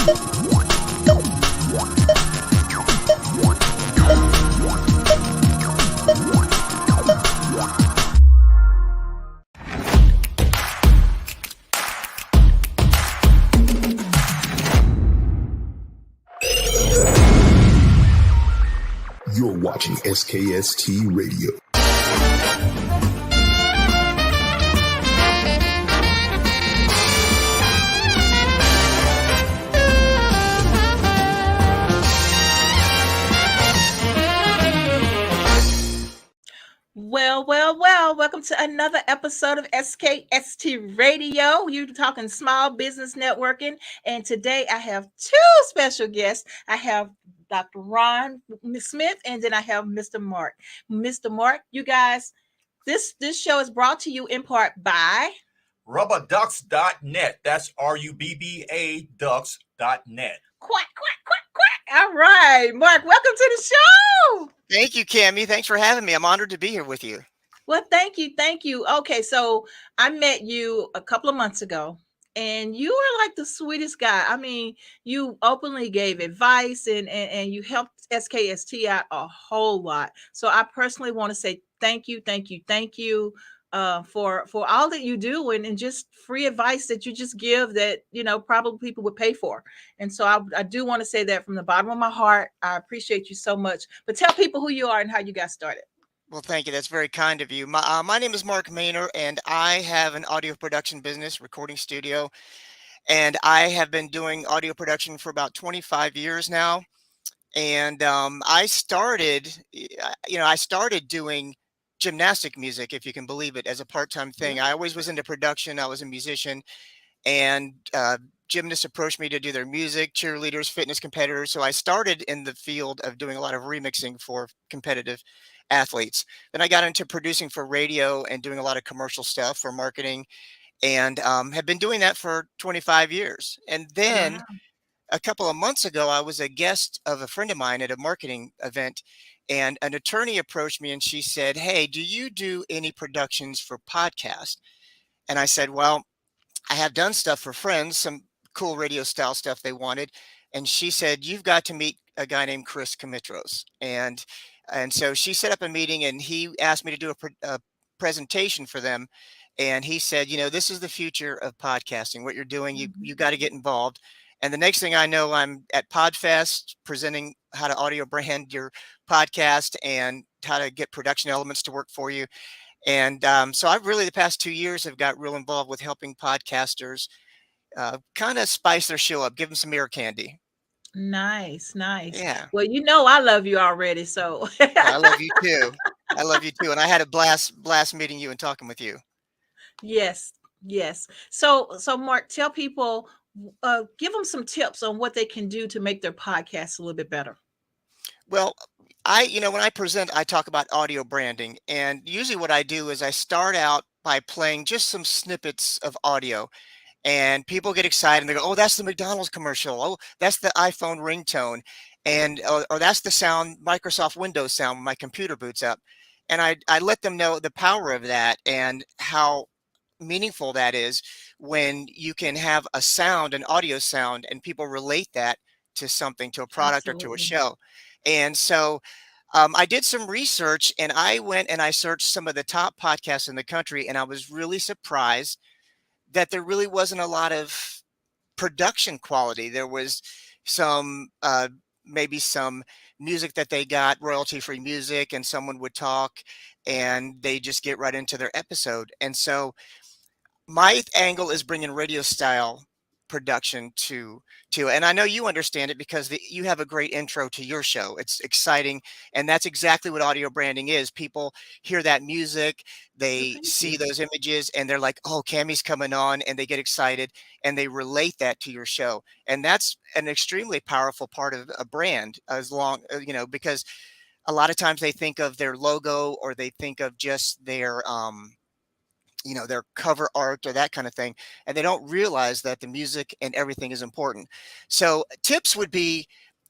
You're watching SKST Radio. Well, welcome to another episode of SKST Radio. You're talking small business networking. And today I have two special guests. I have Dr. Ron Smith, and then I have Mr. Mark. Mr. Mark, you guys, this show is brought to you in part by rubberducks.net. That's RUBBA ducks.net. Quack. All right, Mark, welcome to the show. Thank you, Cammie. Thanks for having me. I'm honored to be here with you. Well, thank you. Okay, so I met you a couple of months ago, and you were like the sweetest guy. I mean, you openly gave advice and you helped SKST out a whole lot. So I personally want to say thank you for all that you do and just free advice that you just give that, probably people would pay for. And so I do want to say that from the bottom of my heart. I appreciate you so much. But tell people who you are and how you got started. Well, thank you. That's very kind of you. My name is Mark Maynor, and I have an audio production business, recording studio. And I have been doing audio production for about 25 years now. And I started doing gymnastic music, if you can believe it, as a part-time thing. I always was into production. I was a musician, and gymnasts approached me to do their music, cheerleaders, fitness competitors. So I started in the field of doing a lot of remixing for competitive athletes. Then I got into producing for radio and doing a lot of commercial stuff for marketing, and have been doing that for 25 years. And then a couple of months ago, I was a guest of a friend of mine at a marketing event, and an attorney approached me and she said, "Hey, do you do any productions for podcasts?" And I said, "Well, I have done stuff for friends, some cool radio style stuff they wanted." And she said, "You've got to meet a guy named Chris Comitros." And so she set up a meeting, and he asked me to do a presentation for them. And he said, "This is the future of podcasting. What you're doing, you got to get involved." And the next thing I know, I'm at PodFest presenting how to audio brand your podcast and how to get production elements to work for you. And so I've really, the past 2 years, have got real involved with helping podcasters kind of spice their show up, give them some ear candy. Nice. Yeah. Well, I love you already, so. I love you too. And I had a blast meeting you and talking with you. Yes. So Mark, tell people, give them some tips on what they can do to make their podcast a little bit better. Well, when I present, I talk about audio branding, and usually what I do is I start out by playing just some snippets of audio, and people get excited and they go, "Oh, that's the McDonald's commercial. Oh, that's the iPhone ringtone. And, or that's the sound, Microsoft Windows sound when my computer boots up." And I let them know the power of that and how meaningful that is when you can have a sound, an audio sound, and people relate that to something, to a product or to a show. And so I did some research, and I went and I searched some of the top podcasts in the country, and I was really surprised that there really wasn't a lot of production quality. There was some, maybe some music that they got, royalty-free music, and someone would talk and they just get right into their episode. And so my angle is bringing radio style production to and I know you understand it because you have a great intro to your show. It's exciting, and that's exactly what audio branding is. People hear that music, they see those images, and they're like, "Oh, Cammie's coming on," and they get excited and they relate that to your show. And that's an extremely powerful part of a brand, because a lot of times they think of their logo, or they think of just their their cover art or that kind of thing, and they don't realize that the music and everything is important. So tips would be,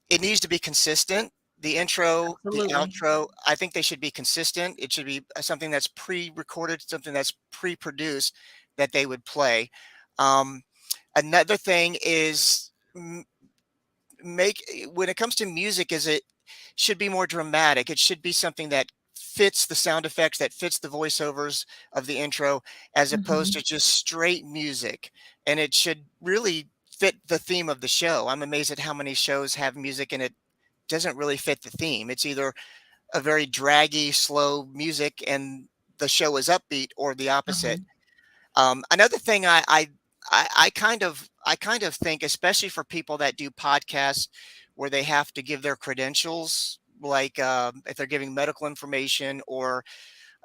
it needs to be consistent. The intro, Absolutely. the outro, I think they should be consistent. It should be something that's pre-recorded, something that's pre-produced that they would play. Another thing is when it comes to music, is it should be more dramatic. It should be something that fits the sound effects, that fits the voiceovers of the intro, as opposed Mhm. to just straight music. And it should really fit the theme of the show. I'm amazed at how many shows have music and it doesn't really fit the theme. It's either a very draggy, slow music and the show is upbeat, or the opposite. Mhm. Another thing I kind of think, especially for people that do podcasts where they have to give their credentials, like if they're giving medical information or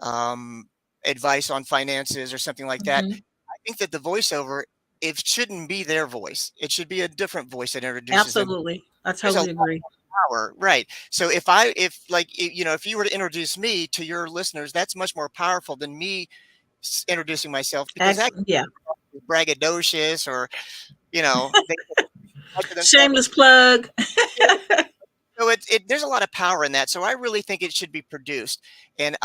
um, advice on finances or something like that. Mhm. I think that the voiceover, it shouldn't be their voice. It should be a different voice that introduces them. Absolutely. I There's a totally agree. power, right? So if you were to introduce me to your listeners, that's much more powerful than me introducing myself, because that Yeah. is braggadocious, or they talk to themselves. Shameless plug. So there's a lot of power in that. So I really think it should be produced, and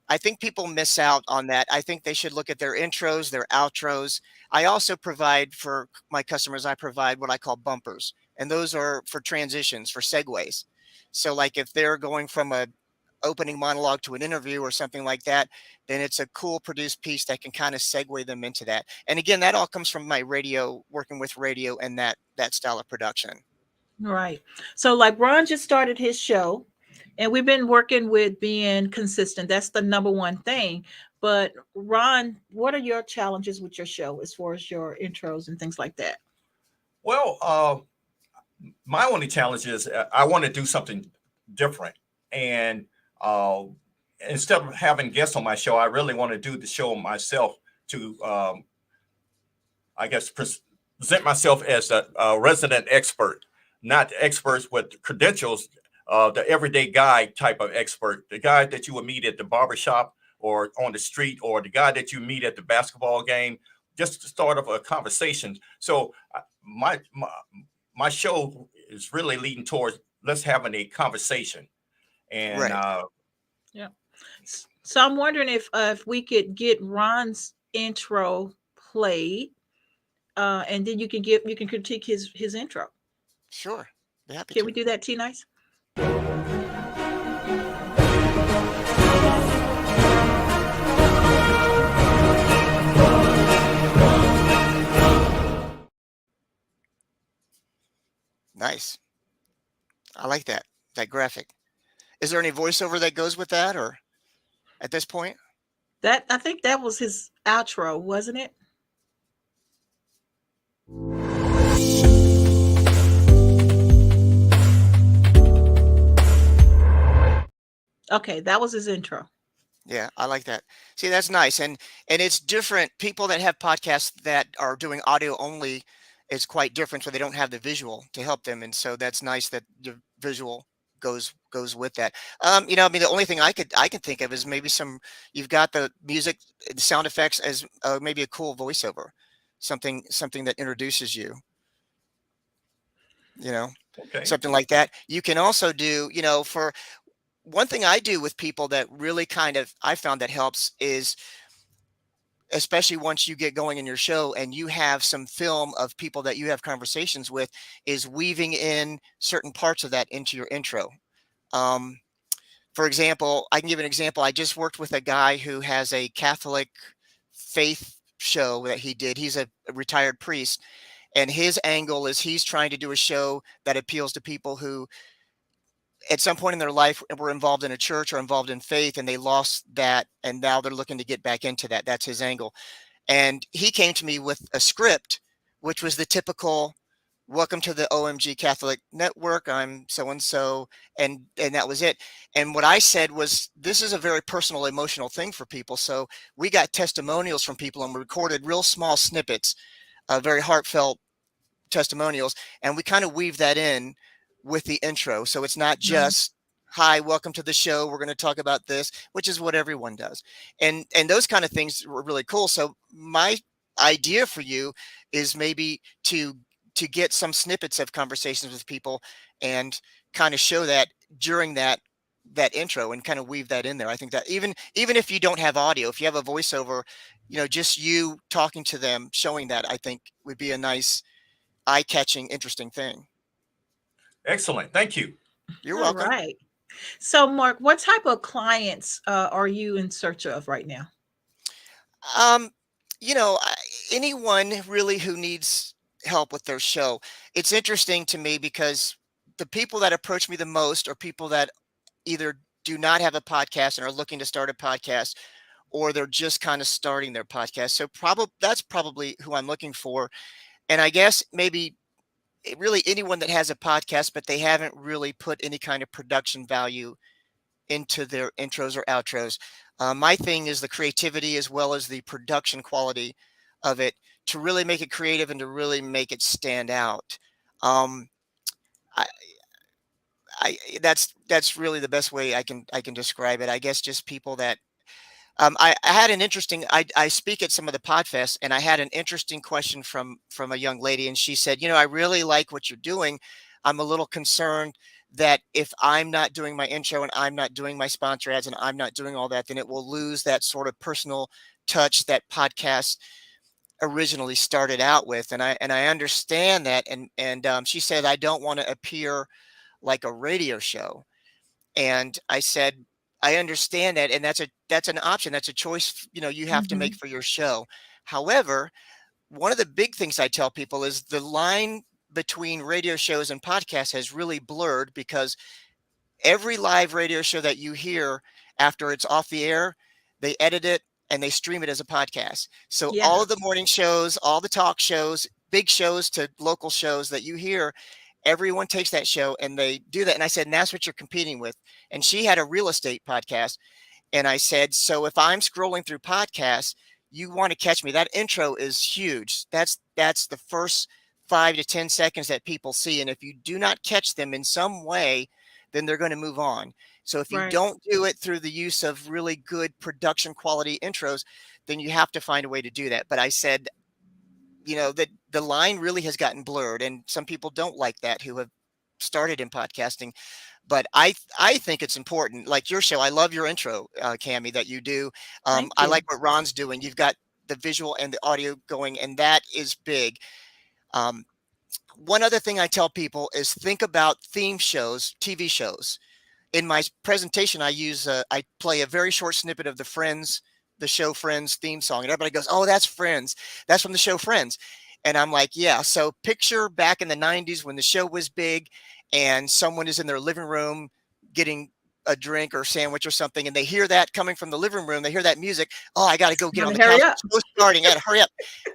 I think people miss out on that. I think they should look at their intros, their outros. I also provide for my customers. I provide what I call bumpers, and those are for transitions, for segues. So like if they're going from a opening monologue to an interview or something like that, then it's a cool produced piece that can kind of segue them into that. And again, that all comes from my radio, working with radio, and that style of production. Right. So, like, Ron just started his show, and we've been working with being consistent. That's the number one thing. But, Ron, what are your challenges with your show as far as your intros and things like that? Well, my only challenge is I want to do something different. And uh, instead of having guests on my show, I really want to do the show myself to, I guess, present myself as a resident expert, not experts with credentials, the everyday guy type of expert, the guy that you would meet at the barbershop or on the street, or the guy that you meet at the basketball game, just to start off a conversation. So my show is really leading towards let's having a conversation. And Right. Yeah. So, I'm wondering if we could get Ron's intro played, and then you can critique his intro. Sure. Be happy Can to. we do that, T Nice? Nice. I like that graphic. Is there any voiceover that goes with that, or at this point? That I think that was his outro, wasn't it? Okay, that was his intro. Yeah, I like that. See, that's nice. And it's different. People that have podcasts that are doing audio only, it's quite different, so they don't have the visual to help them. And so that's nice that the visual goes with that. I mean, the only thing I can think of is maybe you've got the music, the sound effects as maybe a cool voiceover, something that introduces you, you know, okay, something like that. You can also do, for one thing I do with people that really I found that helps is, especially once you get going in your show and you have some film of people that you have conversations with, is weaving in certain parts of that into your intro. Um, for example, I can give an example. I just worked with a guy who has a Catholic faith show that he did. He's a retired priest, and his angle is he's trying to do a show that appeals to people who at some point in their life were involved in a church or involved in faith, and they lost that, and now they're looking to get back into that. That's his angle. And he came to me with a script, which was the typical "Welcome to the OMG Catholic Network. I'm so and so," and that was it. And what I said was, this is a very personal, emotional thing for people. So we got testimonials from people, and we recorded real small snippets, very heartfelt testimonials, and we kind of weave that in with the intro. So it's not Mhm. just, "Hi, welcome to the show. We're going to talk about this," which is what everyone does. And those kind of things were really cool. So my idea for you is maybe to get some snippets of conversations with people and kind of show that during that intro, and kind of weave that in there. I think that even if you don't have audio, if you have a voiceover, just you talking to them, showing that, I think would be a nice eye-catching, interesting thing. Excellent. Thank you. You're All welcome. right. So, Mark, what type of clients are you in search of right now? Um, anyone really who needs help with their show. It's interesting to me because the people that approach me the most are people that either do not have a podcast and are looking to start a podcast, or they're just kind of starting their podcast. So that's probably who I'm looking for. And I guess maybe really anyone that has a podcast, but they haven't really put any kind of production value into their intros or outros. My thing is the creativity as well as the production quality of it to really make it creative and to really make it stand out. Um, I, that's really the best way I can describe it. I guess just people that I had an interesting. I speak at some of the podfests, and I had an interesting question from a young lady, and she said, I really like what you're doing. I'm a little concerned that if I'm not doing my intro and I'm not doing my sponsor ads and I'm not doing all that, then it will lose that sort of personal touch that podcasts originally started out with. And I understand that. And she said, I don't want to appear like a radio show. And I said, I understand that, and that's an option. That's a choice, you have to make Hmm. for your show. However, one of the big things I tell people is the line between radio shows and podcasts has really blurred because every live radio show that you hear after it's off the air, they edit it and they stream it as a podcast. So Yeah. all of the morning shows, all the talk shows, big shows to local shows that you hear, everyone takes that show and they do that. And I said, and that's what you're competing with. And she had a real estate podcast. And I said, so if I'm scrolling through podcasts, you want to catch me. That intro is huge. That's the first 5 to 10 seconds that people see. And if you do not catch them in some way, then they're going to move on. So if you Right. don't do it through the use of really good production quality intros, then you have to find a way to do that. But I said, that the line really has gotten blurred, and some people don't like that who have started in podcasting. But I think it's important. Like your show, I love your intro, Cami, that you do. Thank I you. like what Ron's doing. You've got the visual and the audio going, and that is big. Um, One other thing I tell people is think about theme shows, TV shows. In my presentation, I play a very short snippet of the show Friends theme song, and everybody goes, "Oh, that's Friends. That's from the show Friends." And I'm like, "Yeah." So picture back in the '90s when the show was big, and someone is in their living room getting a drink or sandwich or something, and they hear that coming from the living room. They hear that music. Oh, I got to go get Want on to the hurry couch. up? The show's starting. I got to hurry up.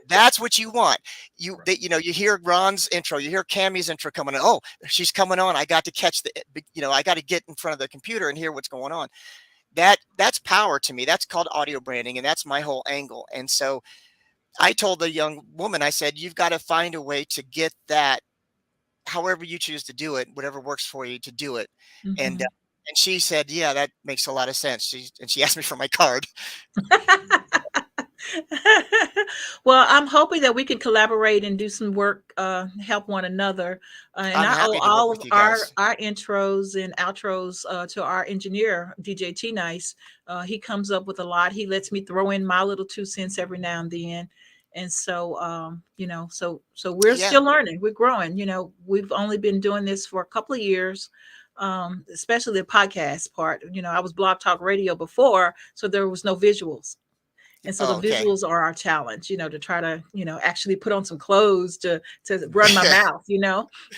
That's what you want. Right. You hear Ron's intro, you hear Cammy's intro coming on. Oh, she's coming on. I got to catch I got to get in front of the computer and hear what's going on. That's power to me. That's called audio branding, and that's my whole angle. And so I told the young woman, I said, you've got to find a way to get that, however you choose to do it, whatever works for you to do it. And Hmm. and she said, yeah, that makes a lot of sense. She asked me for my card. Well, I'm hoping that we can collaborate and do some work, help one another. And I'm I owe happy to work all of with you our guys. our intros and outros to our engineer, DJ T Nice. He comes up with a lot. He lets me throw in my little 2 cents every now and then. And so, so we're Yeah, still learning. We're growing. We've only been doing this for a couple of years. Especially the podcast part. I was Blog Talk Radio before, so there was no visuals. And so the oh, okay. visuals are our challenge, to try to, actually put on some clothes to run my mouth.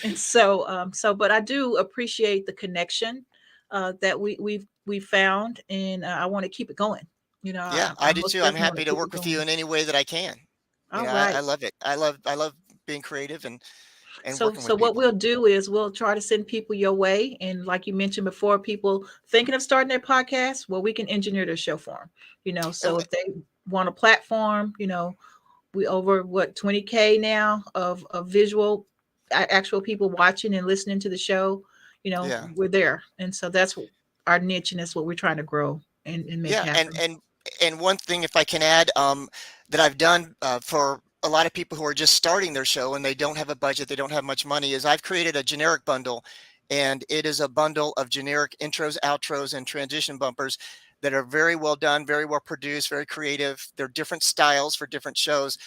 And but I do appreciate the connection that we found, and I want to keep it going. Yeah, I I do most too. I'm definitely want to happy to keep it work with you going. in any way that I can. All I right. love it. I love being creative and So, working so with what people. we'll do is we'll try to send people your way, and like you mentioned before, people thinking of starting their podcast, well, we can engineer their show for them. And So if they want a platform, we over what 20K now of visual actual people watching and listening to the show. yeah, We're there, and so that's our niche, and that's what we're trying to grow and make yeah, and happen. and and one thing, if I can add, that I've done for a lot of people who are just starting their show and they don't have a budget, they don't have much money, is I've created a generic bundle, and it is a bundle of generic intros, outros, and transition bumpers that are very well done, very well produced, very creative. They're different styles for different shows.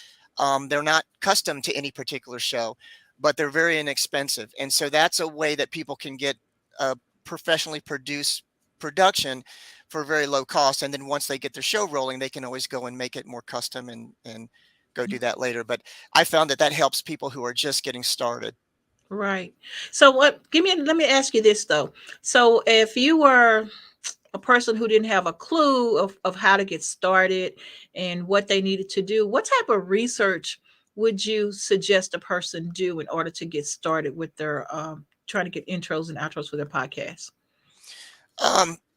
They're not custom to any particular show, but they're very inexpensive. And so that's a way that people can get a professionally produced production for very low cost. And then once they get their show rolling, they can always go and make it more custom and go do that later. But I found that helps people who are just getting started. Right. So let me ask you this though. So if you were a person who didn't have a clue of how to get started and what they needed to do, what type of research would you suggest a person do in order to get started with their trying to get intros and outros for their podcast?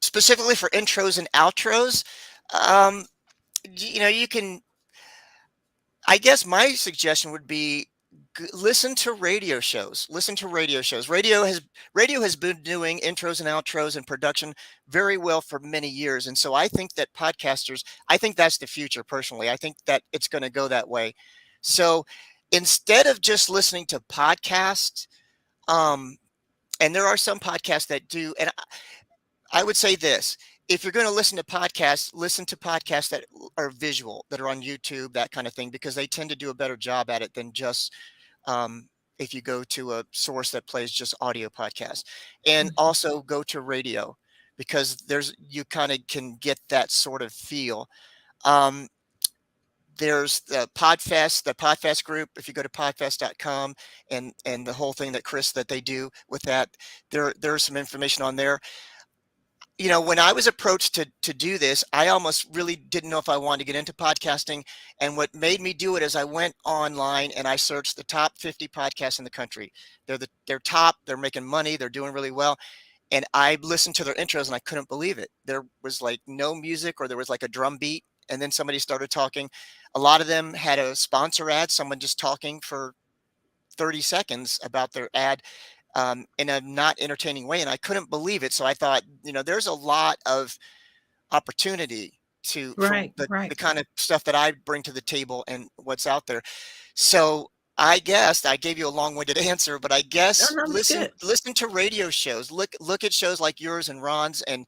Specifically for intros and outros, um, you can, I guess my suggestion would be listen to radio shows. Listen to radio shows. Radio has been doing intros and outros and production very well for many years. And so I think that podcasters, I think that's the future personally. I think that it's going to go that way. So instead of just listening to podcasts, and there are some podcasts that do, and I would say this: if you're going to listen to podcasts that are visual, that are on YouTube, that kind of thing, because they tend to do a better job at it than just if you go to a source that plays just audio podcasts. And also go to radio, because you kind of can get that sort of feel. There's the Podfest group. If you go to podfest.com and the whole thing that they do with that, there's some information on there. When I was approached to do this, I almost really didn't know if I wanted to get into podcasting. And what made me do it is I went online and I searched the top 50 podcasts in the country. They're top, they're making money, they're doing really well. And I listened to their intros and I couldn't believe it. There was like no music, or there was like a drum beat, and then somebody started talking. A lot of them had a sponsor ad, someone just talking for 30 seconds about their ad. In a not entertaining way, and I couldn't believe it. So I thought, there's a lot of opportunity for Right. the kind of stuff that I bring to the table and what's out there. So I guess I gave you a long-winded answer, but I guess No, that's good. listen to radio shows. Look at shows like yours and Ron's and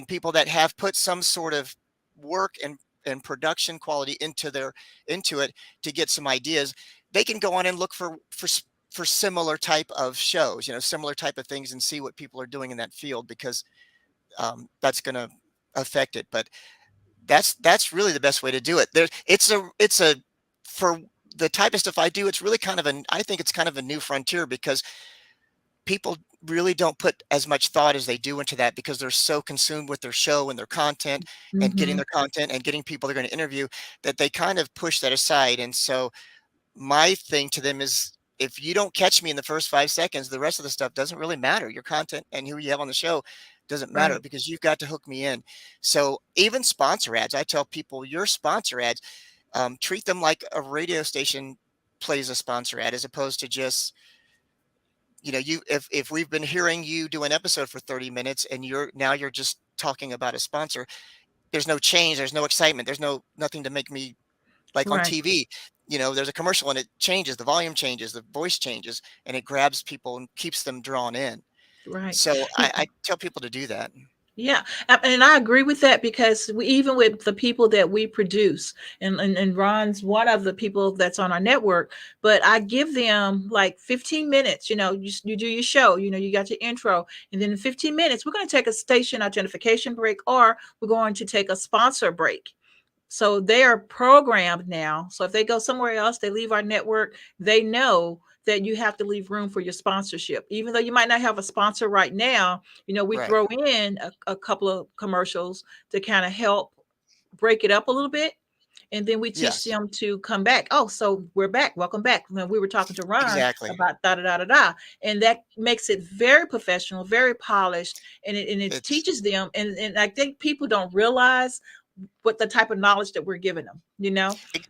people that have put some sort of work and production quality into it to get some ideas. They can go on and look for similar type of shows, similar type of things, and see what people are doing in that field, because that's going to affect it. But that's really the best way to do it. For the type of stuff I do, it's really I think it's kind of a new frontier, because people really don't put as much thought as they do into that, because they're so consumed with their show and their content and getting their content and getting people they're going to interview, that they kind of push that aside. And so my thing to them is, if you don't catch me in the first 5 seconds, the rest of the stuff doesn't really matter. Your content and who you have on the show doesn't matter, Right. because you've got to hook me in. So even sponsor ads, I tell people, your sponsor ads, treat them like a radio station plays a sponsor ad, as opposed to just, if we've been hearing you do an episode for 30 minutes and you're just talking about a sponsor, there's no change, there's no excitement, there's nothing to make me, like on Right. TV, there's a commercial and it changes, the volume changes, the voice changes, and it grabs people and keeps them drawn in. Right. So I tell people to do that. Yeah, and I agree with that, because even with the people that we produce, and Ron's one of the people that's on our network, but I give them like 15 minutes. You do your show. You got your intro, and then in 15 minutes, we're going to take a station identification break, or we're going to take a sponsor break. So they are programmed now. So if they go somewhere else, they leave our network, they know that you have to leave room for your sponsorship. Even though you might not have a sponsor right now, we Right. throw in a couple of commercials to kind of help break it up a little bit. And then we teach Yes, them to come back. Oh, so we're back. Welcome back. When we were talking to Ron exactly. about da da da da da, and that makes it very professional, very polished, and it It's teaches them. And I think people don't realize what the type of knowledge that we're giving them, and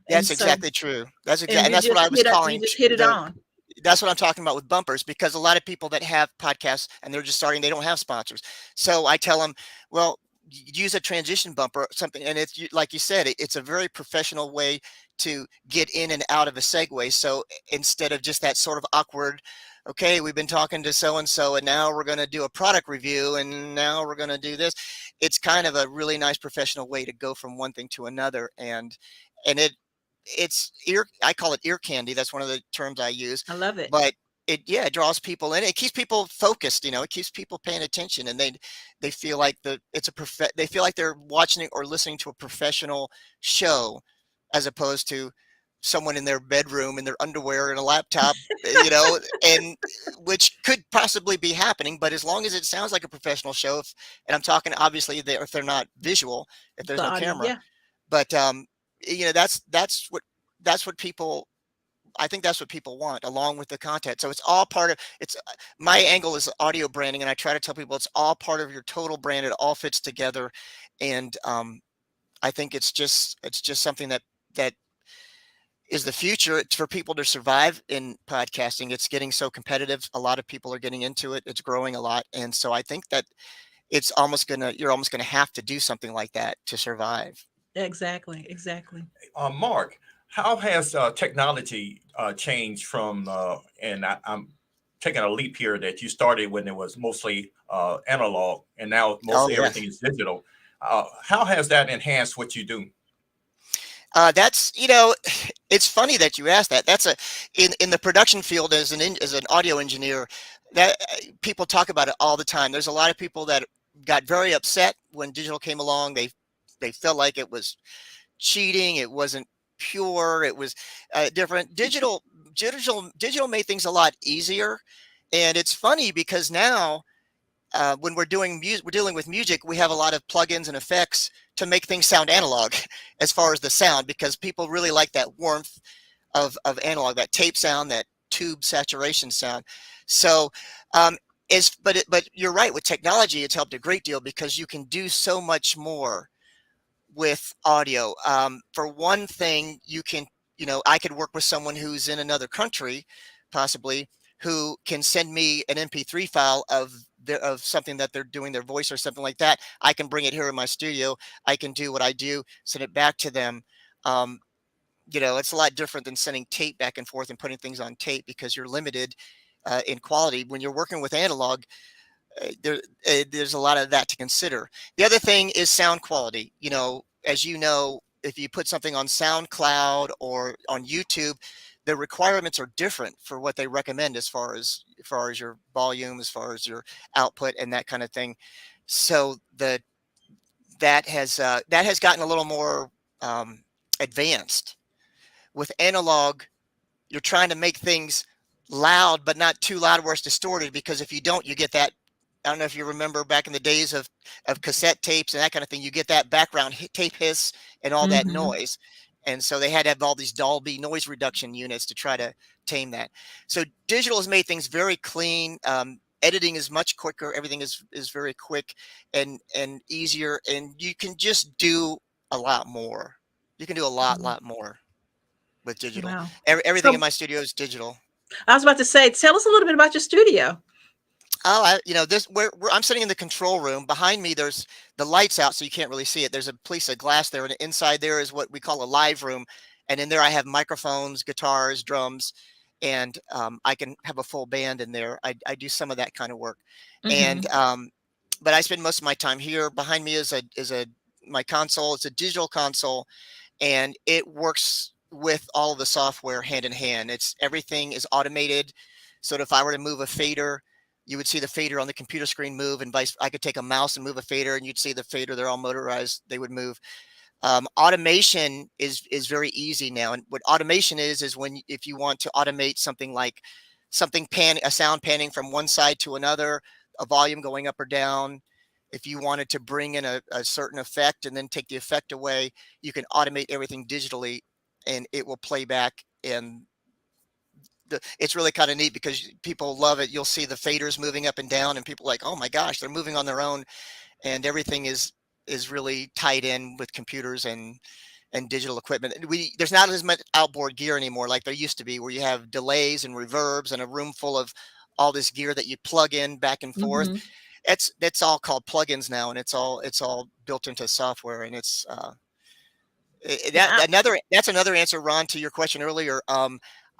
that's so exactly true. That's and exactly, and that's what I was you calling just hit it on. that's what I'm talking about with bumpers, because a lot of people that have podcasts and they're just starting, they don't have sponsors. So I tell them, well, use a transition bumper or something. And it's like you said, it's a very professional way to get in and out of a segue. So instead of just that sort of awkward, okay, we've been talking to so-and-so and now we're going to do a product review and now we're going to do this. It's kind of a really nice professional way to go from one thing to another. And it's I call it ear candy. That's one of the terms I use. I love it. But it draws people in. It keeps people focused. It keeps people paying attention, and they feel like they feel like they're watching or listening to a professional show, as opposed to someone in their bedroom in their underwear and a laptop, and which could possibly be happening. But as long as it sounds like a professional show, and I'm talking obviously if they're not visual, if there's The no audio, camera, yeah. but that's what people. I think that's what people want, along with the content. So it's all part of it's. My angle is audio branding, and I try to tell people it's all part of your total brand. It all fits together, and I think it's just something that is the future. It's for people to survive in podcasting. It's getting so competitive. A lot of people are getting into it. It's growing a lot, and so I think that you're almost gonna have to do something like that to survive. Exactly. Mark, how has technology changed from, and I'm taking a leap here, that you started when it was mostly analog and now Oh mostly yes. everything is digital. How has that enhanced what you do? That's it's funny that you asked that. That's in the production field as an audio engineer, that people talk about it all the time. There's a lot of people that got very upset when digital came along. They felt like it was cheating. It wasn't pure. It was different. Digital made things a lot easier, and it's funny because now when we're dealing with music, we have a lot of plugins and effects to make things sound analog as far as the sound, because people really like that warmth of analog, that tape sound, that tube saturation sound. So but you're right, with technology it's helped a great deal because you can do so much more with audio. For one thing, I could work with someone who's in another country, possibly, who can send me an MP3 file of something that they're doing, their voice or something like that. I can bring it here in my studio. I can do what I do, send it back to them. It's a lot different than sending tape back and forth and putting things on tape, because you're limited in quality. When you're working with analog, there's a lot of that to consider. The other thing is sound quality. As you know, if you put something on SoundCloud or on YouTube, the requirements are different for what they recommend as far as your volume, as far as your output, and that kind of thing. So that has gotten a little more advanced. With analog, you're trying to make things loud, but not too loud where it's distorted, because if you don't, you get that. I don't know if you remember back in the days of cassette tapes and that kind of thing, you get that background tape hiss and all that noise. And so they had to have all these Dolby noise reduction units to try to tame that. So digital has made things very clean. Editing is much quicker. Everything is very quick and easier. And you can just do a lot more. You can do a lot more with digital. Wow. Everything So, in my studio is digital. I was about to say, tell us a little bit about your studio. Oh, I'm sitting in the control room. Behind me, there's the lights out, so you can't really see it. There's a piece of glass there, and inside there is what we call a live room. And in there, I have microphones, guitars, drums, and I can have a full band in there. I do some of that kind of work, and but I spend most of my time here. Behind me is my console. It's a digital console, and it works with all of the software hand in hand. Everything is automated, so if I were to move a fader, you would see the fader on the computer screen move, and I could take a mouse and move a fader, and you'd see the fader. They're all motorized. They would move. Automation is very easy now. And what automation is if you want to automate something like a sound panning from one side to another, a volume going up or down. If you wanted to bring in a certain effect and then take the effect away, you can automate everything digitally, and it will play back. And it's really kind of neat because people love it. You'll see the faders moving up and down, and people are like, oh my gosh, they're moving on their own, and everything is really tied in with computers and digital equipment. There's not as much outboard gear anymore like there used to be, where you have delays and reverbs and a room full of all this gear that you plug in back and forth. That's all called plugins now, and it's all built into software, and it's that's another answer, Ron, to your question earlier.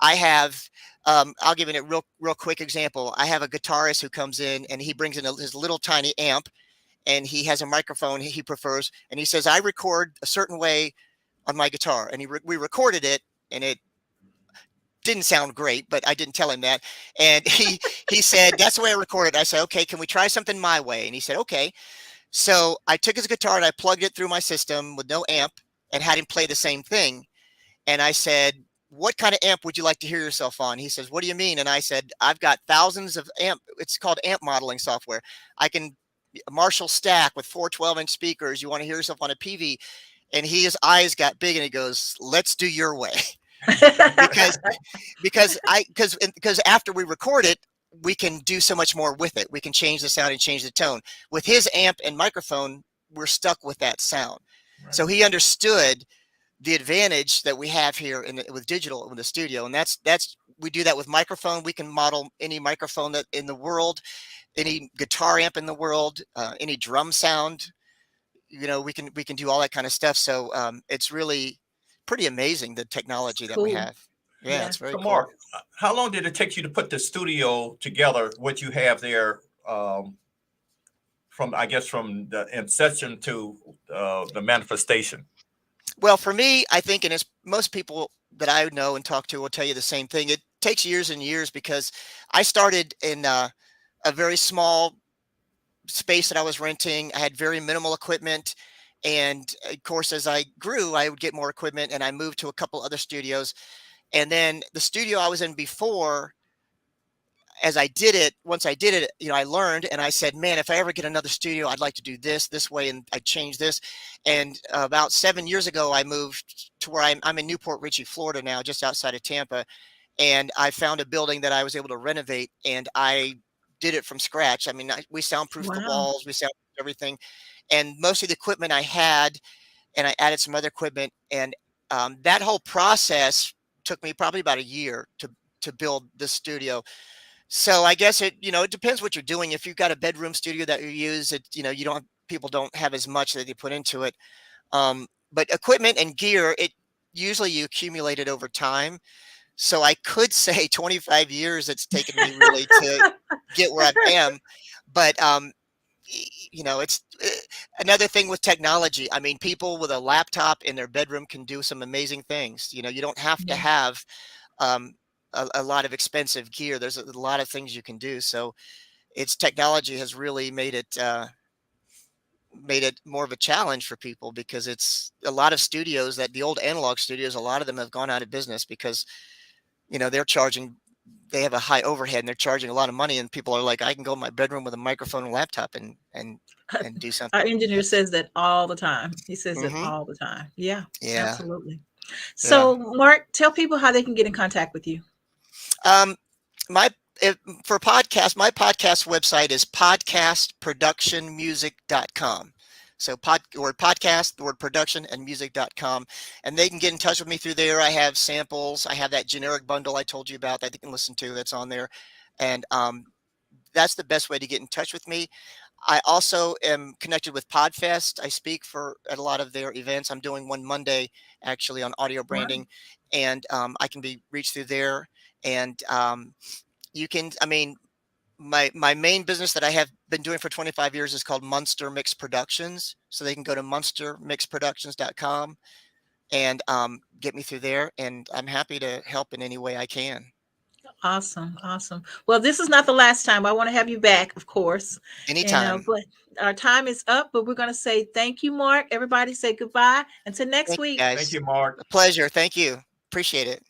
I have, I'll give it a real quick example. I have a guitarist who comes in and he brings in his little tiny amp, and he has a microphone he prefers, and he says, I record a certain way on my guitar, and we recorded it, and it didn't sound great, but I didn't tell him that. And he said, that's the way I recorded. I said, okay, can we try something my way? And he said, okay. So I took his guitar and I plugged it through my system with no amp and had him play the same thing. And I said, what kind of amp would you like to hear yourself on? He says, what do you mean? And I said, I've got thousands of amp. It's called amp modeling software. I can Marshall stack with 4 12-inch speakers. You want to hear yourself on a PV? And his eyes got big and he goes, let's do your way. because after we record it, we can do so much more with it. We can change the sound and change the tone. With his amp and microphone, we're stuck with that sound. Right. So he understood the advantage that we have here with digital in the studio, and that's we do that with microphone. We can model any microphone that in the world, any guitar amp in the world, any drum sound. You know, we can do all that kind of stuff. So it's really pretty amazing, the technology that we have. Yeah, it's very cool. Mark, how long did it take you to put the studio together, what you have there, from the inception to the manifestation? Well, for me, I think, and as most people that I know and talk to will tell you the same thing, it takes years and years, because I started in a very small space that I was renting. I had very minimal equipment. And of course, as I grew, I would get more equipment, and I moved to a couple other studios. And then the studio I was in before, once I did it, you know, I learned, and I said, man, if I ever get another studio, I'd like to do this way. And I changed this. And about 7 years ago, I moved to where I'm in Newport Richey, Florida now, just outside of Tampa. And I found a building that I was able to renovate, and I did it from scratch. I mean, we soundproofed the walls, we soundproofed everything. And most of the equipment I had, and I added some other equipment. And that whole process took me probably about a year to build this studio. So I guess it depends what you're doing. If you've got a bedroom studio that you use, people don't have as much that they put into it. But equipment and gear, usually you accumulate it over time. So I could say 25 years it's taken me really to get where I am. But it's another thing with technology. I mean, people with a laptop in their bedroom can do some amazing things. You know, you don't have to have a lot of expensive gear. There's a lot of things you can do. So technology has really made it more of a challenge for people, because it's a lot of studios the old analog studios, a lot of them have gone out of business because, they have a high overhead and they're charging a lot of money, and people are like, I can go in my bedroom with a microphone and laptop and do something. Our engineer says that all the time. He says that all the time. Yeah, absolutely. So Mark, tell people how they can get in contact with you. My podcast website is podcastproductionmusic.com. So podcast, the word production, and music.com. And they can get in touch with me through there. I have samples. I have that generic bundle I told you about that they can listen to, that's on there. And that's the best way to get in touch with me. I also am connected with Podfest. I speak at a lot of their events. I'm doing one Monday actually on audio branding, and I can be reached through there. And my main business that I have been doing for 25 years is called Munster Mix Productions. So they can go to munstermixproductions.com and get me through there. And I'm happy to help in any way I can. Awesome. Well, this is not the last time. I want to have you back, of course. Anytime. But our time is up, but we're going to say thank you, Mark. Everybody say goodbye. Until next week. Guys. Thank you, Mark. A pleasure. Thank you. Appreciate it.